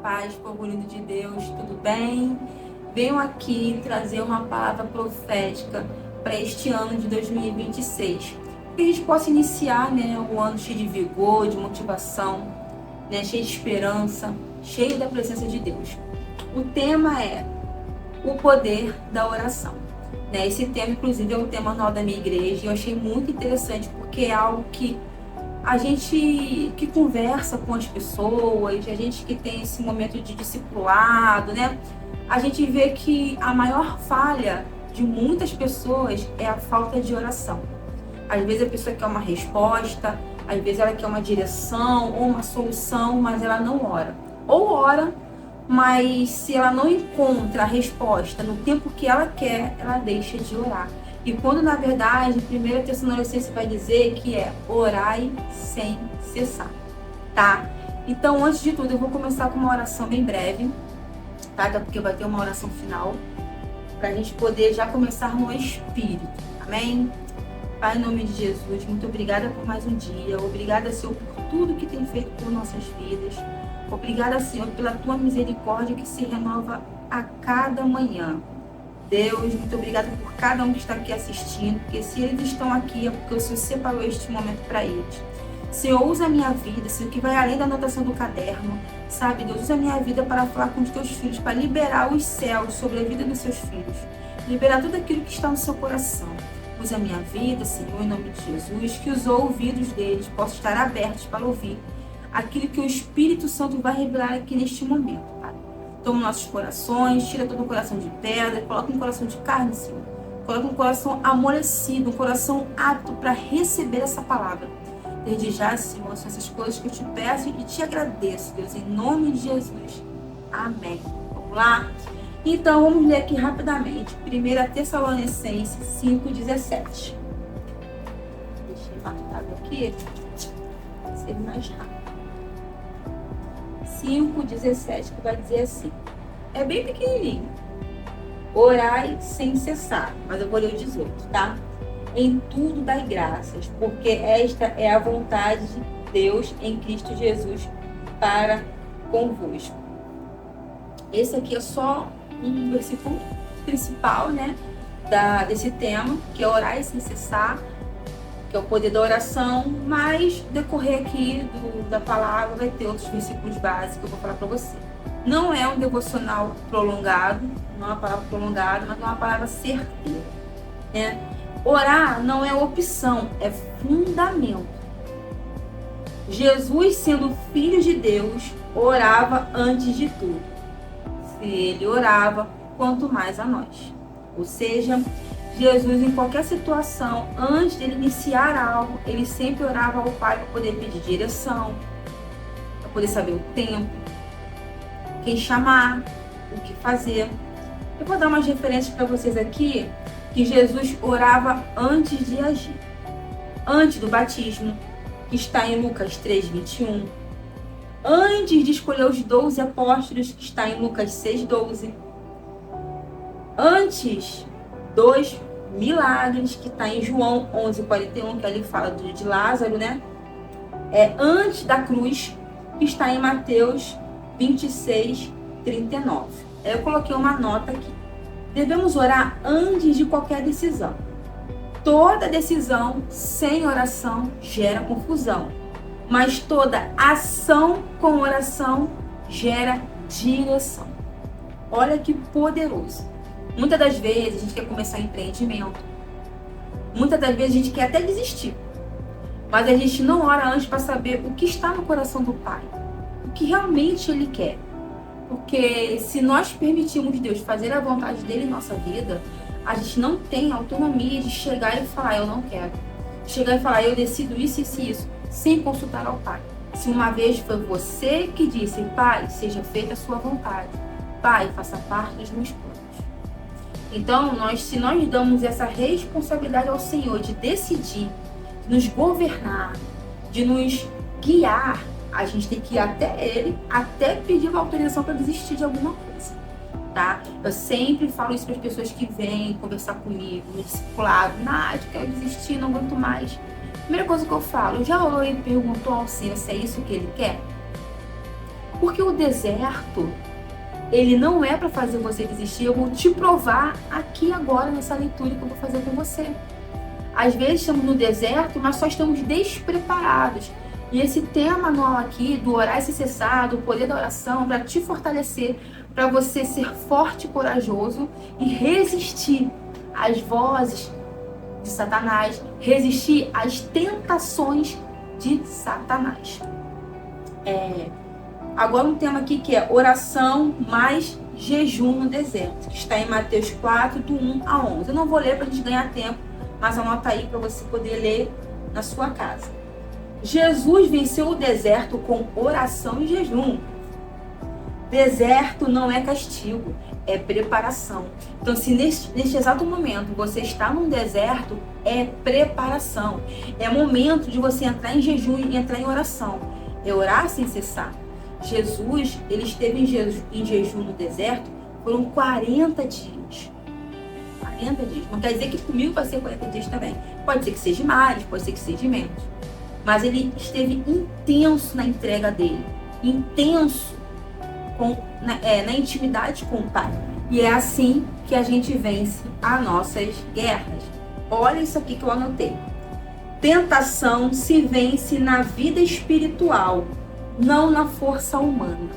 paz, povo lindo de Deus, tudo bem? Venho aqui trazer uma palavra profética para este ano de 2026. Que a gente possa iniciar, o ano cheio de vigor, de motivação, cheio de esperança, cheio da presença de Deus. O tema é o poder da oração. Esse tema, inclusive, é o tema anual da minha igreja e eu achei muito interessante porque é algo que a gente que conversa com as pessoas, a gente que tem esse momento de discipulado, a gente vê que a maior falha de muitas pessoas é a falta de oração. Às vezes a pessoa quer uma resposta, às vezes ela quer uma direção ou uma solução, mas ela não ora. Ou ora, mas se ela não encontra a resposta no tempo que ela quer, ela deixa de orar. E quando, na verdade, 1 Tessalonicenses vai dizer que é orai sem cessar, tá? Então, antes de tudo, eu vou começar com uma oração bem breve, tá? Até porque vai ter uma oração final, pra gente poder já começar no Espírito, amém? Pai, em nome de Jesus, muito obrigada por mais um dia, obrigada, Senhor, por tudo que tem feito por nossas vidas, obrigada, Senhor, pela Tua misericórdia que se renova a cada manhã. Deus, muito obrigada por cada um que está aqui assistindo, porque se eles estão aqui é porque o Senhor separou este momento para eles. Senhor, usa a minha vida, Senhor, que vai além da anotação do caderno, sabe, Deus, usa a minha vida para falar com os teus filhos, para liberar os céus sobre a vida dos seus filhos, liberar tudo aquilo que está no seu coração. Usa a minha vida, Senhor, em nome de Jesus, que os ouvidos deles possam estar abertos para ouvir aquilo que o Espírito Santo vai revelar aqui neste momento. Toma nossos corações, tira todo o coração de pedra, coloca um coração de carne, Senhor. Coloca um coração amolecido, um coração apto para receber essa palavra. Desde já, Senhor, são essas coisas que eu te peço e te agradeço, Deus, em nome de Jesus. Amém. Vamos lá? Então, vamos ler aqui rapidamente. 1 Tessalonicenses 5,17. Deixa eu marcar aqui, ser mais rápido. 5,17, que vai dizer assim, é bem pequenininho, orai sem cessar, mas eu vou ler o 18, tá? Em tudo dai graças, porque esta é a vontade de Deus em Cristo Jesus para convosco. Esse aqui é só um versículo principal, desse tema, que é orai sem cessar, que é o poder da oração, mas decorrer aqui da palavra vai ter outros versículos básicos que eu vou falar para você. Não é um devocional prolongado, não é uma palavra prolongada, mas é uma palavra certeira, Orar não é opção, é fundamento. Jesus, sendo filho de Deus, orava antes de tudo. Se ele orava, quanto mais a nós. Ou seja, Jesus, em qualquer situação, antes de ele iniciar algo, ele sempre orava ao Pai para poder pedir direção, para poder saber o tempo, quem chamar, o que fazer. Eu vou dar umas referências para vocês aqui, que Jesus orava antes de agir. Antes do batismo, que está em Lucas 3:21. Antes de escolher os 12 apóstolos, que está em Lucas 6:12. Antes dos milagres, que está em João 11:41, que ali fala de Lázaro, antes da cruz, que está em Mateus 26:39. Eu coloquei uma nota aqui. Devemos orar antes de qualquer decisão. Toda decisão sem oração gera confusão, mas toda ação com oração gera direção. Olha que poderoso. Muitas das vezes a gente quer começar empreendimento. Muitas das vezes a gente quer até desistir. Mas a gente não ora antes para saber o que está no coração do Pai. O que realmente Ele quer. Porque se nós permitirmos Deus fazer a vontade dele em nossa vida, a gente não tem autonomia de chegar e falar, eu não quero. Chegar e falar, eu decido isso, isso e isso, sem consultar ao Pai. Se uma vez foi você que disse, Pai, seja feita a sua vontade. Pai, faça parte dos meus planos. Então, se nós damos essa responsabilidade ao Senhor de decidir, de nos governar, de nos guiar, a gente tem que ir até Ele, até pedir uma autorização para desistir de alguma coisa, tá? Eu sempre falo isso para as pessoas que vêm conversar comigo, no discipulado, eu quero desistir, não aguento mais. Primeira coisa que eu falo, já orou e perguntou ao Senhor se é isso que Ele quer? Porque o deserto, ele não é para fazer você desistir. Eu vou te provar aqui agora nessa leitura que eu vou fazer com você. Às vezes estamos no deserto, mas só estamos despreparados. E esse tema anual aqui, do orar e se cessar, do poder da oração, para te fortalecer, para você ser forte e corajoso e resistir às vozes de Satanás, resistir às tentações de Satanás. Agora um tema aqui que é oração mais jejum no deserto, que está em Mateus 4, do 1 a 11. Eu não vou ler para a gente ganhar tempo, mas anota aí para você poder ler na sua casa. Jesus venceu o deserto com oração e jejum. Deserto não é castigo, é preparação. Então, se neste exato momento você está num deserto, é preparação. É momento de você entrar em jejum e entrar em oração. É orar sem cessar. Jesus, ele esteve em jejum no deserto, foram 40 dias. 40 dias. Não quer dizer que comigo vai ser 40 dias também. Pode ser que seja mais, pode ser que seja menos. Mas ele esteve intenso na entrega dele. Intenso na intimidade com o Pai. E é assim que a gente vence as nossas guerras. Olha isso aqui que eu anotei. Tentação se vence na vida espiritual, não na força humana.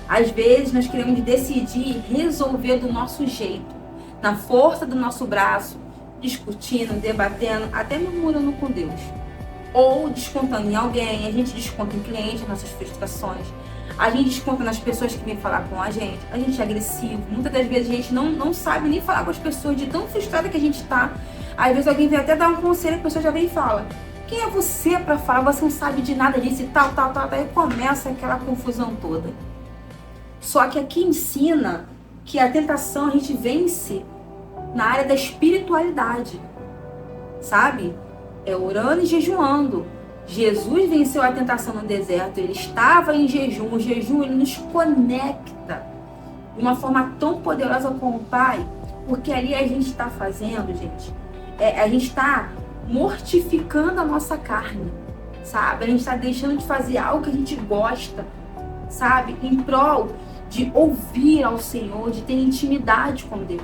Às vezes nós queremos decidir resolver do nosso jeito, na força do nosso braço, discutindo, debatendo, até murmurando com Deus. Ou descontando em alguém, a gente desconta em cliente nossas frustrações, a gente desconta nas pessoas que vêm falar com a gente é agressivo. Muitas das vezes a gente não sabe nem falar com as pessoas de tão frustrada que a gente está. Às vezes alguém vem até dar um conselho, a pessoa já vem e fala: quem é você para falar? Você não sabe de nada disso e tal. Aí começa aquela confusão toda. Só que aqui ensina que a tentação a gente vence na área da espiritualidade, sabe? É orando e jejuando. Jesus venceu a tentação no deserto, ele estava em jejum. O jejum, ele nos conecta de uma forma tão poderosa com o Pai, porque ali a gente está fazendo, gente, a gente está mortificando a nossa carne, sabe? A gente está deixando de fazer algo que a gente gosta, sabe? Em prol de ouvir ao Senhor, de ter intimidade com Deus,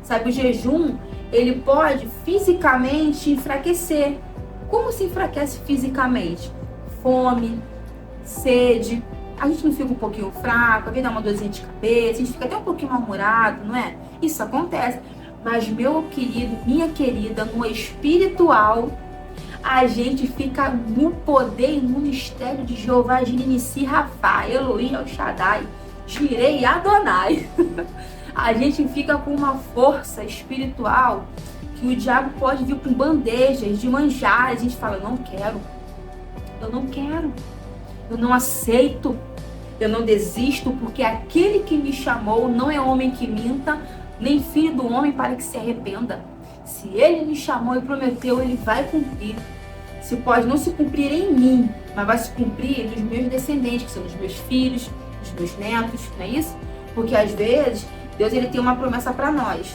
sabe? O jejum, ele pode fisicamente enfraquecer. Como se enfraquece fisicamente? Fome, sede, a gente não fica um pouquinho fraco, às vezes dá uma dorzinha de cabeça, a gente fica até um pouquinho mal-humorado, não é? Isso acontece. Mas, meu querido, minha querida, no espiritual, a gente fica no poder e no mistério de Jeová, Jirinici, Rafá, Elohim, El Shaddai, Jirei e Adonai. A gente fica com uma força espiritual que o diabo pode vir com bandejas de manjares. A gente fala: eu não quero, eu não aceito, eu não desisto, porque aquele que me chamou não é homem que minta, nem filho do homem para que se arrependa. Se ele me chamou e prometeu, ele vai cumprir. Se pode não se cumprir em mim, mas vai se cumprir nos meus descendentes, que são os meus filhos, os meus netos, não é isso? Porque às vezes Deus, ele tem uma promessa para nós,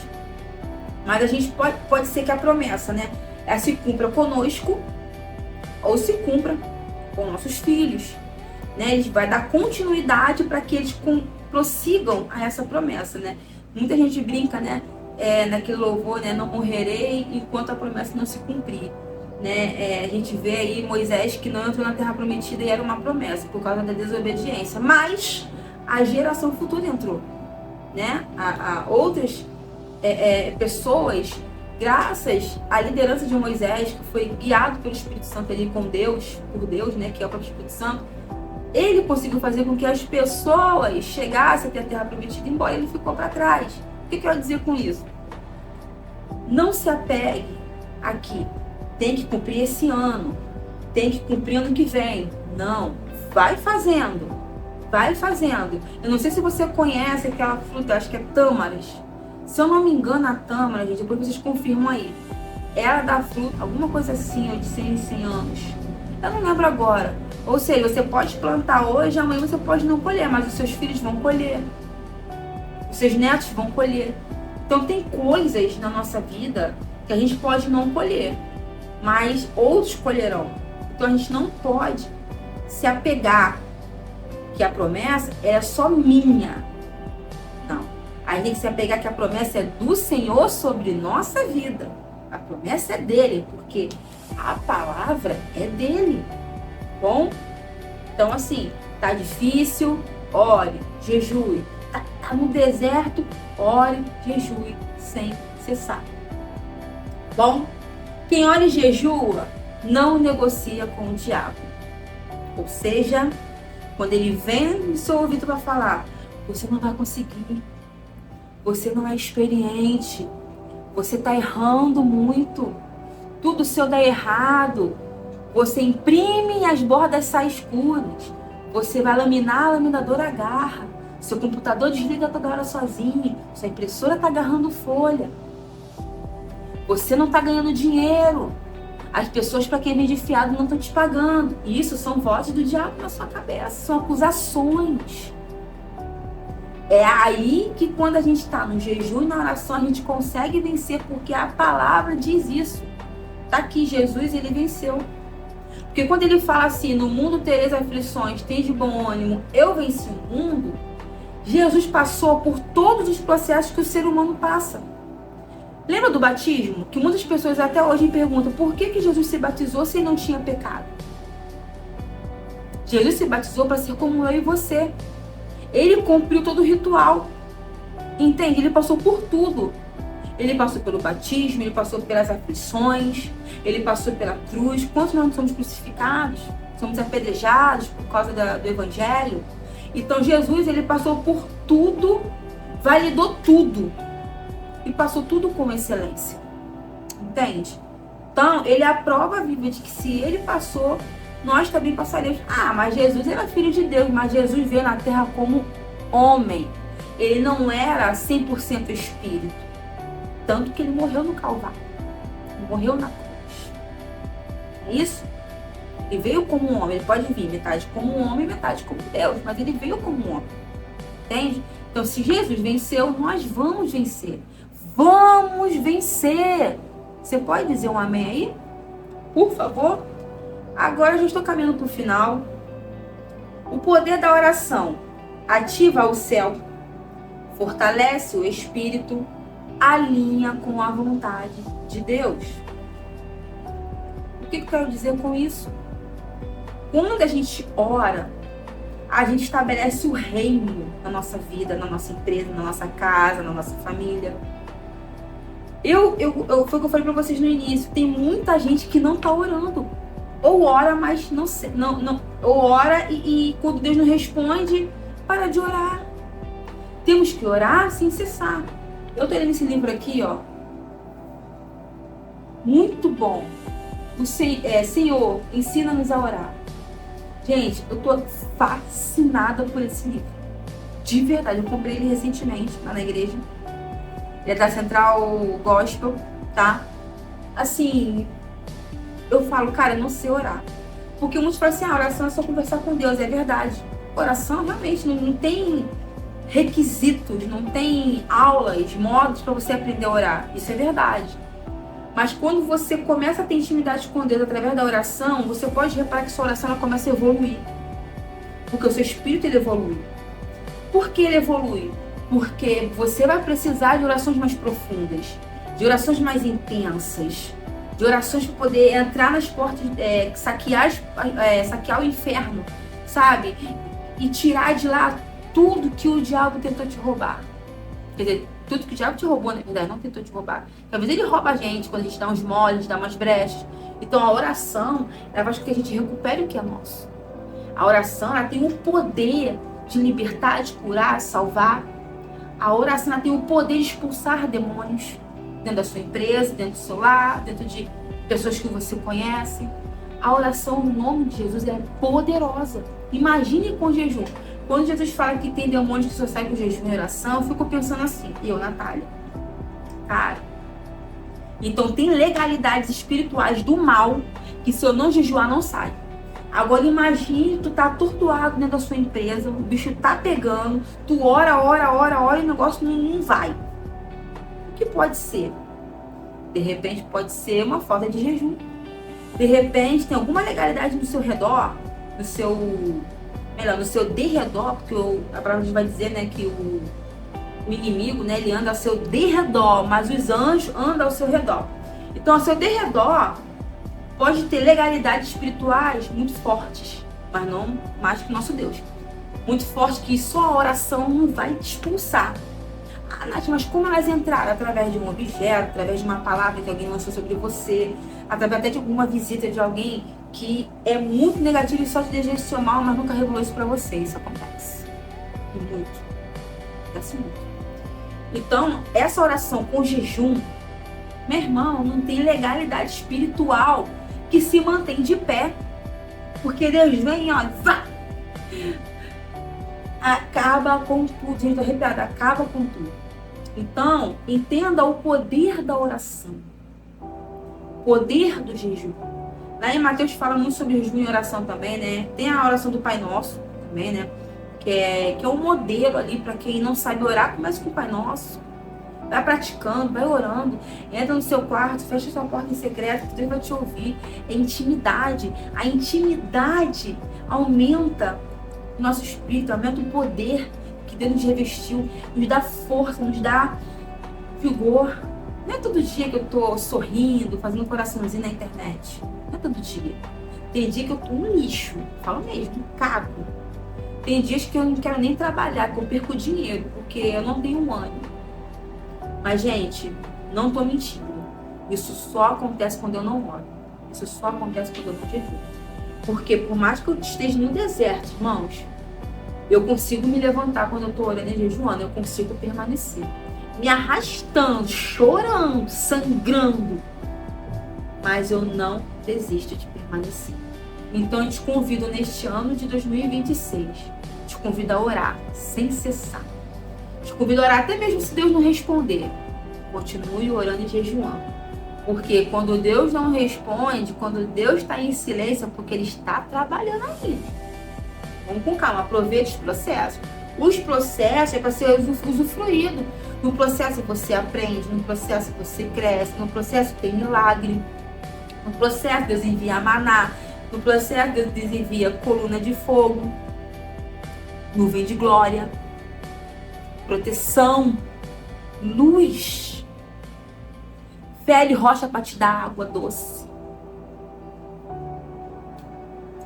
mas a gente pode ser que a promessa, né, ela se cumpra conosco ou se cumpra com nossos filhos, né? A gente vai dar continuidade para que eles prossigam a essa promessa, né? Muita gente brinca, né, naquele louvor, né, não morrerei enquanto a promessa não se cumprir, né? A gente vê aí Moisés que não entrou na terra prometida e era uma promessa por causa da desobediência, mas a geração futura entrou, né? A outras pessoas, graças à liderança de Moisés, que foi guiado pelo Espírito Santo ali com Deus, por Deus, né, que é o próprio Espírito Santo, ele conseguiu fazer com que as pessoas chegassem até a terra prometida, embora ele ficou para trás. O que eu quero dizer com isso? Não se apegue aqui, tem que cumprir esse ano, tem que cumprir ano que vem. Não, vai fazendo. Eu não sei se você conhece aquela fruta, acho que é tâmaras. Se eu não me engano, a tâmara, gente, depois vocês confirmam aí, ela dá fruta, alguma coisa assim, de 100 em 100 anos. Eu não lembro agora. Ou seja, você pode plantar hoje, amanhã você pode não colher, mas os seus filhos vão colher. Os seus netos vão colher. Então tem coisas na nossa vida que a gente pode não colher, mas outros colherão. Então a gente não pode se apegar que a promessa é só minha. Não. A gente tem que se apegar que a promessa é do Senhor sobre nossa vida. A promessa é dele, porque a palavra é dele. Bom? Então, assim, tá difícil, ore, jejue. Tá no deserto, ore, jejue, sem cessar. Bom? Quem ora e jejua não negocia com o diabo. Ou seja, quando ele vem no seu ouvido para falar, você não vai conseguir, você não é experiente, você está errando muito, tudo seu dá errado, você imprime e as bordas saem escuras, você vai laminar, a laminadora agarra, seu computador desliga toda hora sozinho, sua impressora está agarrando folha, você não está ganhando dinheiro, as pessoas para quem vende fiado não estão te pagando. E isso são vozes do diabo na sua cabeça, são acusações. É aí que quando a gente está no jejum e na oração, a gente consegue vencer, porque a palavra diz isso. Está aqui, Jesus, ele venceu. Porque quando ele fala assim, no mundo tereis aflições, tens de bom ânimo, eu venci o mundo, Jesus passou por todos os processos que o ser humano passa. Lembra do batismo? Que muitas pessoas até hoje me perguntam por que Jesus se batizou se ele não tinha pecado? Jesus se batizou para ser como eu e você. Ele cumpriu todo o ritual. Entende? Ele passou por tudo. Ele passou pelo batismo, ele passou pelas aflições, ele passou pela cruz. Quantos nós somos crucificados? Somos apedrejados por causa do evangelho. Então Jesus, ele passou por tudo, validou tudo. E passou tudo com excelência. Entende? Então, ele é a prova viva de que se ele passou, nós também passaremos. Ah, mas Jesus era filho de Deus, mas Jesus veio na terra como homem. Ele não era 100% espírito. Tanto que ele morreu no Calvário. Ele morreu na cruz. É isso? Ele veio como um homem. Ele pode vir metade como um homem e metade como Deus, mas ele veio como um homem. Entende? Então, se Jesus venceu, nós vamos vencer. Vamos vencer. Você pode dizer um amém aí? Por favor? Agora eu já estou caminhando para o final. O poder da oração ativa o céu, fortalece o espírito, alinha com a vontade de Deus. O que eu quero dizer com isso? Quando a gente ora, a gente estabelece o reino na nossa vida, na nossa empresa, na nossa casa, na nossa família. Foi o que eu falei para vocês no início. Tem muita gente que não está orando. Ou ora, mas não ou ora e quando Deus não responde, para de orar. Temos que orar sem cessar. Eu estou lendo esse livro aqui, ó. Muito bom. Senhor, ensina-nos a orar. Gente, eu tô fascinada por esse livro. De verdade, eu comprei ele recentemente lá na igreja. Ele é da Central Gospel, tá? Assim, eu falo, cara, eu não sei orar. Porque muitos falam assim, a oração é só conversar com Deus. É verdade. Oração realmente não tem requisitos, não tem aulas, modos para você aprender a orar. Isso é verdade. Mas quando você começa a ter intimidade com Deus através da oração, você pode reparar que sua oração ela começa a evoluir. Porque o seu espírito ele evolui. Por que ele evolui? Porque você vai precisar de orações mais profundas, de orações mais intensas, de orações para poder entrar nas portas, saquear o inferno, sabe? E tirar de lá tudo que o diabo tentou te roubar. Quer dizer, tudo que o diabo te roubou, na verdade, não tentou te roubar. Talvez ele rouba a gente quando a gente dá uns moles, dá umas brechas. Então a oração, ela faz com que a gente recupere o que é nosso. A oração, ela tem o poder de libertar, de curar, salvar. A oração, ela tem o poder de expulsar demônios dentro da sua empresa, dentro do seu lar, dentro de pessoas que você conhece. A oração, no nome de Jesus, é poderosa. Imagine com jejum. Quando Jesus fala que tem demônios que só saem com jejum e oração, eu fico pensando assim, eu, Natália, cara, então tem legalidades espirituais do mal que se eu não jejuar não sai. Agora imagine, tu tá atordoado dentro da sua empresa, o bicho tá pegando, tu ora e o negócio não vai. O que pode ser? De repente pode ser uma falta de jejum. De repente tem alguma legalidade no seu redor, no seu melhor, no seu derredor, porque a palavra vai dizer, né, que o inimigo, né, ele anda ao seu derredor, mas os anjos andam ao seu redor. Então, ao seu derredor pode ter legalidades espirituais muito fortes, mas não mais que o nosso Deus. Muito forte, que só a oração não vai te expulsar. Ah, Nath, mas como elas entraram? Através de um objeto, através de uma palavra que alguém lançou sobre você, através até de alguma visita de alguém que é muito negativo e só te deseja seu mal, mas nunca revelou isso pra você. Isso acontece. E muito. Acontece muito. Então, essa oração com jejum, meu irmão, não tem legalidade espiritual que se mantém de pé. Porque Deus vem, ó, vá! Acaba com tudo. Gente, tô arrepiada, acaba com tudo. Então, entenda o poder da oração. Poder do jejum. Lá em Mateus fala muito sobre jejum e oração também, né? Tem a oração do Pai Nosso também, né? Que é um modelo ali para quem não sabe orar, começa com o Pai Nosso. Vai praticando, vai orando. Entra no seu quarto, fecha sua porta em secreto, que Deus vai te ouvir. É intimidade. A intimidade aumenta o nosso espírito, aumenta o poder que Deus nos revestiu, nos dá força, nos dá vigor. Não é todo dia que eu tô sorrindo, fazendo um coraçãozinho na internet. Não é todo dia. Tem dia que eu tô um lixo, falo mesmo, um caco. Tem dias que eu não quero nem trabalhar, que eu perco dinheiro, porque eu não tenho um ânimo. Mas, gente, não tô mentindo. Isso só acontece quando eu não oro. Isso só acontece quando eu não jejuo. Porque por mais que eu esteja no deserto, irmãos, eu consigo me levantar quando eu tô orando e jejuando, eu consigo permanecer. Me arrastando, chorando, sangrando. Mas eu não desisto de permanecer. Então eu te convido neste ano de 2026, te convido a orar sem cessar. Te convido a orar até mesmo se Deus não responder. Continue orando e jejuando. Porque quando Deus não responde, quando Deus está em silêncio, é porque Ele está trabalhando aí. Vamos com calma, aproveite os processos. Os processos é para ser usufruído. No processo você aprende, no processo você cresce, no processo tem milagre. No processo Deus envia maná, no processo Deus envia coluna de fogo, nuvem de glória, proteção, luz, pele rocha para te dar água doce.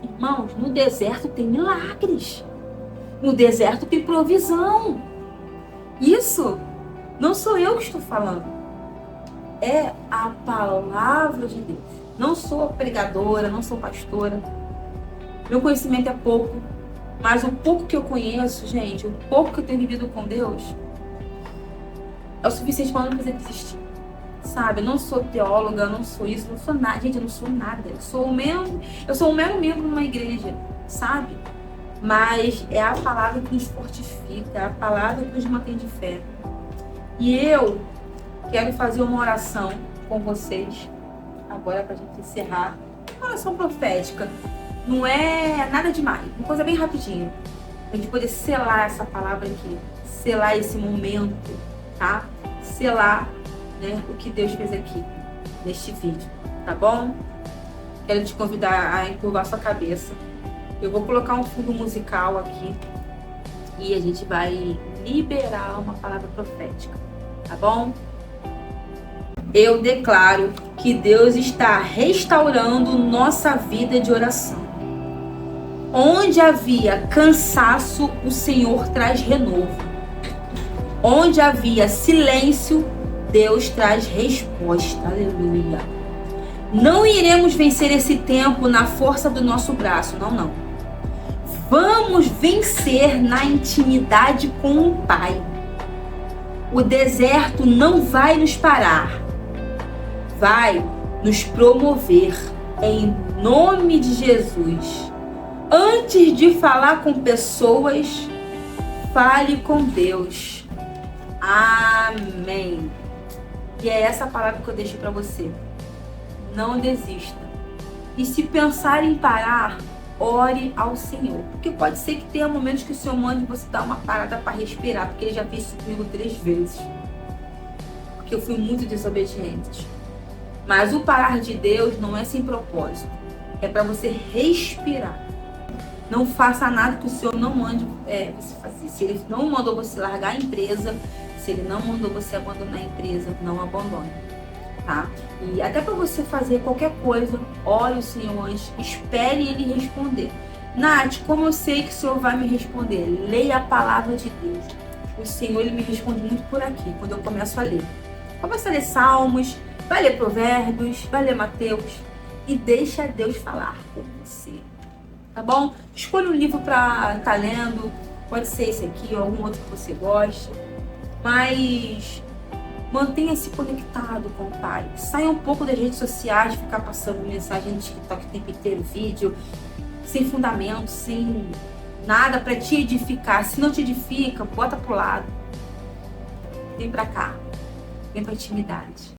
Irmãos, no deserto tem milagres. No deserto tem provisão. Isso não sou eu que estou falando. É a palavra de Deus. Não sou pregadora, não sou pastora. Meu conhecimento é pouco. Mas o pouco que eu conheço, gente, o pouco que eu tenho vivido com Deus, é o suficiente para não fazer desistir. Sabe? Eu não sou teóloga, eu não sou isso, não sou nada. Gente, eu não sou nada. Eu sou um mero membro de uma igreja, sabe? Mas é a palavra que nos fortifica, é a palavra que nos mantém de fé. E eu quero fazer uma oração com vocês, agora para a gente encerrar. Uma oração profética. Não é nada demais, uma coisa bem rapidinha. Pra gente poder selar essa palavra aqui, selar esse momento, tá? Selar, né, o que Deus fez aqui, neste vídeo, tá bom? Quero te convidar a encurvar sua cabeça. Eu vou colocar um fundo musical aqui e a gente vai liberar uma palavra profética, tá bom? Eu declaro que Deus está restaurando nossa vida de oração. Onde havia cansaço, o Senhor traz renovo. Onde havia silêncio, Deus traz resposta. Aleluia. Não iremos vencer esse tempo na força do nosso braço, não. Vamos vencer na intimidade com o Pai. O deserto não vai nos parar. Vai nos promover em nome de Jesus. Antes de falar com pessoas, fale com Deus. Amém. E é essa palavra que eu deixo para você. Não desista. E se pensar em parar, ore ao Senhor. Porque pode ser que tenha momentos que o Senhor mande você dar uma parada para respirar. Porque Ele já fez isso comigo 3 vezes. Porque eu fui muito desobediente. Mas o parar de Deus não é sem propósito. É para você respirar. Não faça nada que o Senhor não mande você fazer. Se Ele não mandou você largar a empresa, se Ele não mandou você abandonar a empresa, não abandone, tá? E até para você fazer qualquer coisa, olhe o Senhor antes, espere Ele responder. Nath, como eu sei que o Senhor vai me responder? Leia a palavra de Deus. O Senhor, Ele me responde muito por aqui, quando eu começo a ler. Começa a ler Salmos, vai ler Provérbios, vai ler Mateus e deixa Deus falar com você. Tá bom? Escolha um livro para estar lendo, pode ser esse aqui ou algum outro que você goste, mas mantenha-se conectado com o Pai. Saia um pouco das redes sociais, ficar passando mensagem no TikTok o tempo inteiro, vídeo, sem fundamento, sem nada para te edificar. Se não te edifica, bota pro lado. Vem pra cá. Vem pra intimidade.